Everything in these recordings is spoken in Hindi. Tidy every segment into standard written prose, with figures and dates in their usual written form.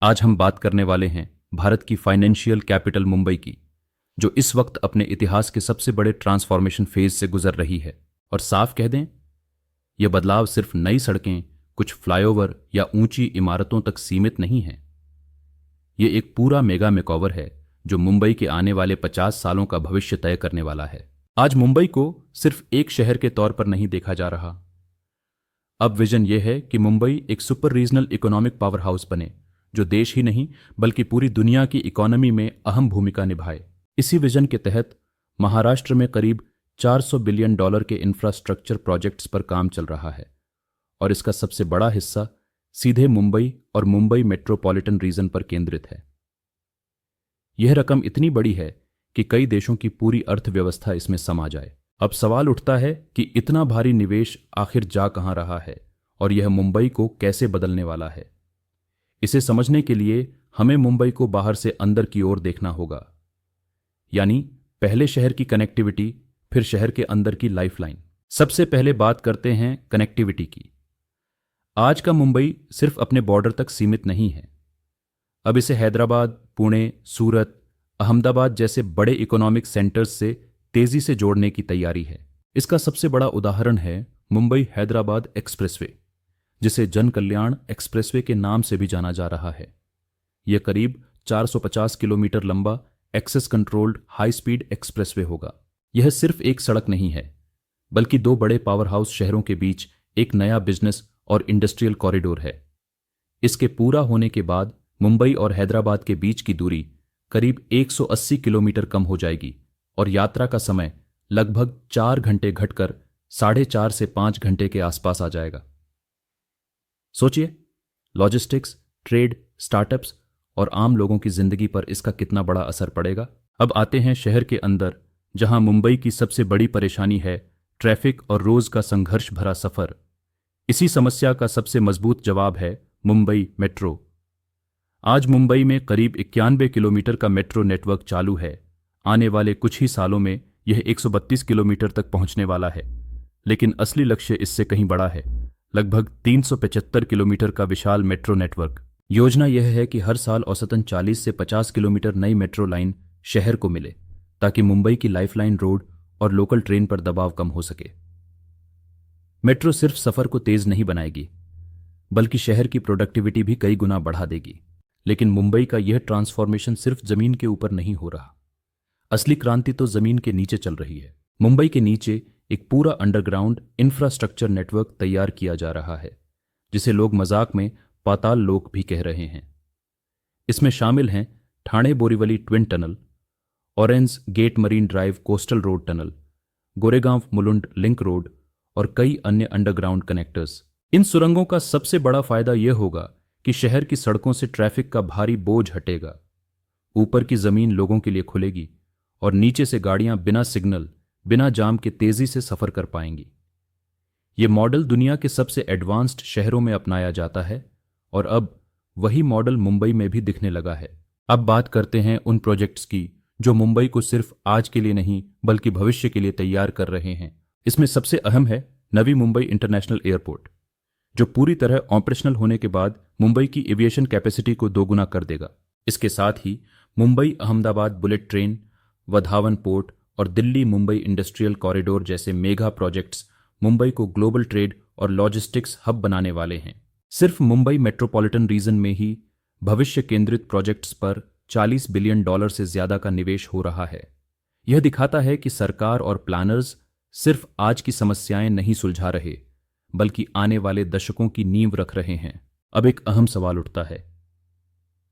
आज हम बात करने वाले हैं भारत की फाइनेंशियल कैपिटल मुंबई की, जो इस वक्त अपने इतिहास के सबसे बड़े ट्रांसफॉर्मेशन फेज से गुजर रही है। और साफ कह दें, यह बदलाव सिर्फ नई सड़कें, कुछ फ्लाईओवर या ऊंची इमारतों तक सीमित नहीं है। ये एक पूरा मेगा मेकओवर है जो मुंबई के आने वाले 50 सालों का भविष्य तय करने वाला है। आज मुंबई को सिर्फ एक शहर के तौर पर नहीं देखा जा रहा। अब विजन यह है कि मुंबई एक super regional economic power house बने, जो देश ही नहीं बल्कि पूरी दुनिया की इकोनॉमी में अहम भूमिका निभाए। इसी विजन के तहत महाराष्ट्र में करीब $400 बिलियन के इंफ्रास्ट्रक्चर प्रोजेक्ट्स पर काम चल रहा है, और इसका सबसे बड़ा हिस्सा सीधे मुंबई और मुंबई मेट्रोपॉलिटन रीजन पर केंद्रित है। यह रकम इतनी बड़ी है कि कई देशों की पूरी अर्थव्यवस्था इसमें समा जाए। अब सवाल उठता है कि इतना भारी निवेश आखिर जा कहां रहा है और यह मुंबई को कैसे बदलने वाला है। इसे समझने के लिए हमें मुंबई को बाहर से अंदर की ओर देखना होगा, यानी पहले शहर की कनेक्टिविटी, फिर शहर के अंदर की लाइफलाइन। सबसे पहले बात करते हैं कनेक्टिविटी की। आज का मुंबई सिर्फ अपने बॉर्डर तक सीमित नहीं है। अब इसे हैदराबाद, पुणे, सूरत, अहमदाबाद जैसे बड़े इकोनॉमिक सेंटर्स से तेजी से जोड़ने की तैयारी है। इसका सबसे बड़ा उदाहरण है मुंबई हैदराबाद एक्सप्रेसवे, जिसे जन कल्याण एक्सप्रेसवे के नाम से भी जाना जा रहा है। यह करीब 450 किलोमीटर लंबा access controlled high speed expressway होगा। यह सिर्फ एक सड़क नहीं है, बल्कि दो बड़े पावर हाउस शहरों के बीच एक नया बिजनेस और इंडस्ट्रियल कॉरिडोर है। इसके पूरा होने के बाद मुंबई और हैदराबाद के बीच की दूरी करीब 180 किलोमीटर कम हो जाएगी और यात्रा का समय लगभग 4 घंटे घटकर 4.5 से 5 घंटे के आसपास आ जाएगा। सोचिए, लॉजिस्टिक्स, ट्रेड, स्टार्टअप्स और आम लोगों की जिंदगी पर इसका कितना बड़ा असर पड़ेगा। अब आते हैं शहर के अंदर, जहां मुंबई की सबसे बड़ी परेशानी है ट्रैफिक और रोज का संघर्ष भरा सफर। इसी समस्या का सबसे मजबूत जवाब है मुंबई मेट्रो। आज मुंबई में करीब 91 किलोमीटर का मेट्रो नेटवर्क चालू है। आने वाले कुछ ही सालों में यह 132 किलोमीटर तक पहुंचने वाला है, लेकिन असली लक्ष्य इससे कहीं बड़ा है, लगभग 375 किलोमीटर का विशाल मेट्रो नेटवर्क। योजना यह है कि हर साल औसतन 40 से 50 किलोमीटर नई मेट्रो लाइन शहर को मिले, ताकि मुंबई की लाइफलाइन रोड और लोकल ट्रेन पर दबाव कम हो सके। मेट्रो सिर्फ सफर को तेज नहीं बनाएगी, बल्कि शहर की प्रोडक्टिविटी भी कई गुना बढ़ा देगी। लेकिन मुंबई का यह ट्रांसफॉर्मेशन सिर्फ जमीन के ऊपर नहीं हो रहा। असली क्रांति तो जमीन के नीचे चल रही है। मुंबई के नीचे एक पूरा अंडरग्राउंड इंफ्रास्ट्रक्चर नेटवर्क तैयार किया जा रहा है, जिसे लोग मजाक में पाताल लोक भी कह रहे हैं। इसमें शामिल हैं Thane Borivali twin tunnel, Orange Gate Marine Drive Coastal Road tunnel, Goregaon Mulund Link Road और कई अन्य अंडरग्राउंड कनेक्टर्स। इन सुरंगों का सबसे बड़ा फायदा यह होगा कि शहर की सड़कों से ट्रैफिक का भारी बोझ हटेगा। ऊपर की जमीन लोगों के लिए खुलेगी और नीचे से गाड़ियां बिना सिग्नल, बिना जाम के तेजी से सफर कर पाएंगी। यह मॉडल दुनिया के सबसे एडवांस्ड शहरों में अपनाया जाता है और अब वही मॉडल मुंबई में भी दिखने लगा है। अब बात करते हैं उन प्रोजेक्ट्स की जो मुंबई को सिर्फ आज के लिए नहीं बल्कि भविष्य के लिए तैयार कर रहे हैं। इसमें सबसे अहम है नवी मुंबई इंटरनेशनल एयरपोर्ट, जो पूरी तरह ऑपरेशनल होने के बाद मुंबई की एविएशन कैपेसिटी को दोगुना कर देगा। इसके साथ ही Mumbai Ahmedabad bullet train, Vadhavan port और दिल्ली मुंबई इंडस्ट्रियल कॉरिडोर जैसे मेगा प्रोजेक्ट्स मुंबई को ग्लोबल ट्रेड और लॉजिस्टिक्स हब बनाने वाले हैं। सिर्फ मुंबई मेट्रोपॉलिटन रीजन में ही भविष्य केंद्रित प्रोजेक्ट्स पर $40 बिलियन से ज्यादा का निवेश हो रहा है। यह दिखाता है कि सरकार और प्लानर्स सिर्फ आज की समस्याएं नहीं सुलझा रहे, बल्कि आने वाले दशकों की नींव रख रहे हैं। अब एक अहम सवाल उठता है,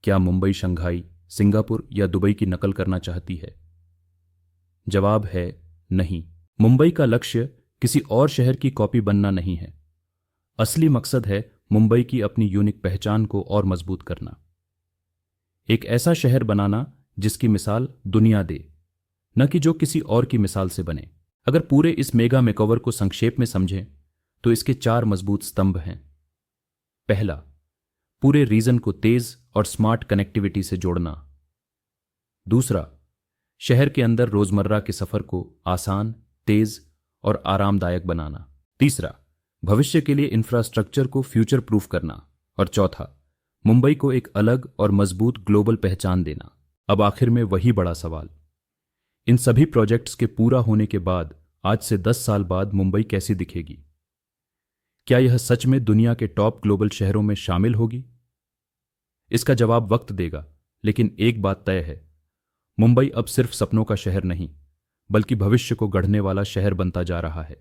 क्या मुंबई शंघाई, सिंगापुर या दुबई की नकल करना चाहती है? जवाब है नहीं। मुंबई का लक्ष्य किसी और शहर की कॉपी बनना नहीं है। असली मकसद है मुंबई की अपनी यूनिक पहचान को और मजबूत करना। एक ऐसा शहर बनाना जिसकी मिसाल दुनिया दे, न कि जो किसी और की मिसाल से बने। अगर पूरे इस मेगा मेकओवर को संक्षेप में समझें तो इसके 4 मजबूत स्तंभ हैं। पहला, पूरे रीजन को तेज और स्मार्ट कनेक्टिविटी से जोड़ना। दूसरा, शहर के अंदर रोजमर्रा के सफर को आसान, तेज और आरामदायक बनाना। तीसरा, भविष्य के लिए इंफ्रास्ट्रक्चर को फ्यूचर प्रूफ करना। और चौथा, मुंबई को एक अलग और मजबूत ग्लोबल पहचान देना। अब आखिर में वही बड़ा सवाल, इन सभी प्रोजेक्ट्स के पूरा होने के बाद आज से 10 साल बाद मुंबई कैसी दिखेगी? क्या यह सच में दुनिया के टॉप ग्लोबल शहरों में शामिल होगी? इसका जवाब वक्त देगा, लेकिन एक बात तय है, मुंबई अब सिर्फ सपनों का शहर नहीं, बल्कि भविष्य को गढ़ने वाला शहर बनता जा रहा है।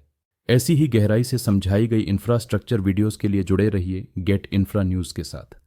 ऐसी ही गहराई से समझाई गई इंफ्रास्ट्रक्चर वीडियोस के लिए जुड़े रहिए गेट इंफ्रा न्यूज़ के साथ।